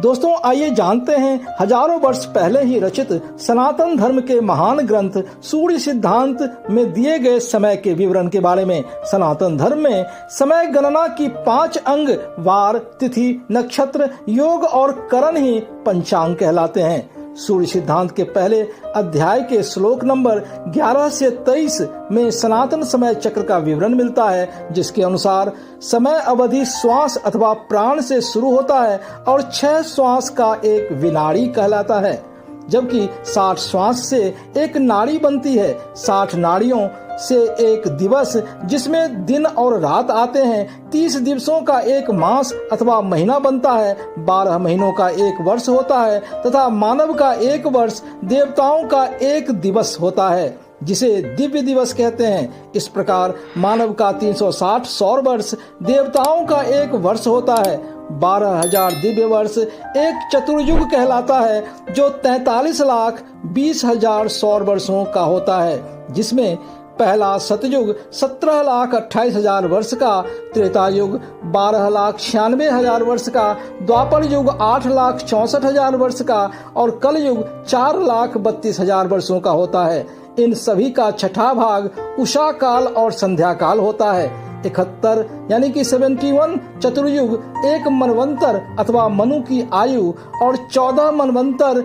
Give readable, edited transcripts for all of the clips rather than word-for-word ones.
दोस्तों आइए जानते हैं हजारों वर्ष पहले ही रचित सनातन धर्म के महान ग्रंथ सूर्य सिद्धांत में दिए गए समय के विवरण के बारे में। सनातन धर्म में समय गणना की 5 अंग वार, तिथि, नक्षत्र, योग और करण ही पंचांग कहलाते हैं। सूर्य सिद्धांत के पहले अध्याय के श्लोक नंबर 11 से 23 में सनातन समय चक्र का विवरण मिलता है, जिसके अनुसार समय अवधि श्वास अथवा प्राण से शुरू होता है और 6 श्वास का एक विनाड़ी कहलाता है, जबकि 60 श्वास से एक नाड़ी बनती है। 60 नाड़ियों से एक दिवस, जिसमें दिन और रात आते हैं। 30 दिवसों का एक मास अथवा महीना बनता है। 12 महीनों का एक वर्ष होता है तथा मानव का एक वर्ष देवताओं का एक दिवस होता है, जिसे दिव्य दिवस कहते हैं। इस प्रकार मानव का 360 सौर वर्ष, देवताओं का एक वर्ष होता है। 12,000 दिव्य वर्ष एक चतुर्युग कहलाता है, जो 43,20,000 सौर वर्षों का होता है, जिसमें पहला सतयुग 17,28,000 वर्ष का, त्रेता युग 12,96,000 वर्ष का, द्वापर युग 8,64,000 वर्ष का और कल युग 4,32,000 वर्षों का होता है। इन सभी का छठा भाग उषा काल और संध्या काल होता है। 71 यानी कि 71 चतुर्युग एक मनवंतर अथवा मनु की आयु और 14 मनवंतर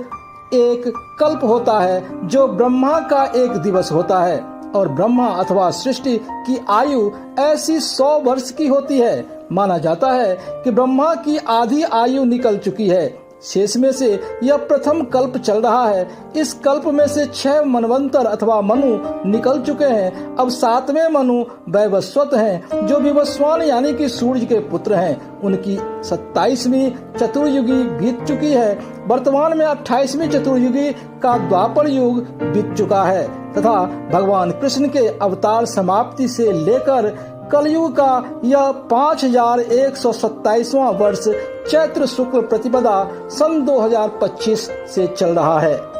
एक कल्प होता है, जो ब्रह्मा का एक दिवस होता है। और ब्रह्मा अथवा सृष्टि की आयु ऐसी 100 वर्ष की होती है। माना जाता है कि ब्रह्मा की आधी आयु निकल चुकी है। शेष में से यह प्रथम कल्प चल रहा है। इस कल्प में से 6 मनवंतर अथवा मनु निकल चुके हैं। अब 7वें मनु वैवस्वत हैं, जो विवस्वान यानी कि सूर्य के पुत्र हैं। उनकी 27वीं चतुर्युगी बीत चुकी है। वर्तमान में 28वीं चतुर्युगी का द्वापर युग बीत चुका है तथा भगवान कृष्ण के अवतार समाप्ति से लेकर कलयुग का यह 5127वां वर्ष चैत्र शुक्ल प्रतिपदा सन 2025 से चल रहा है।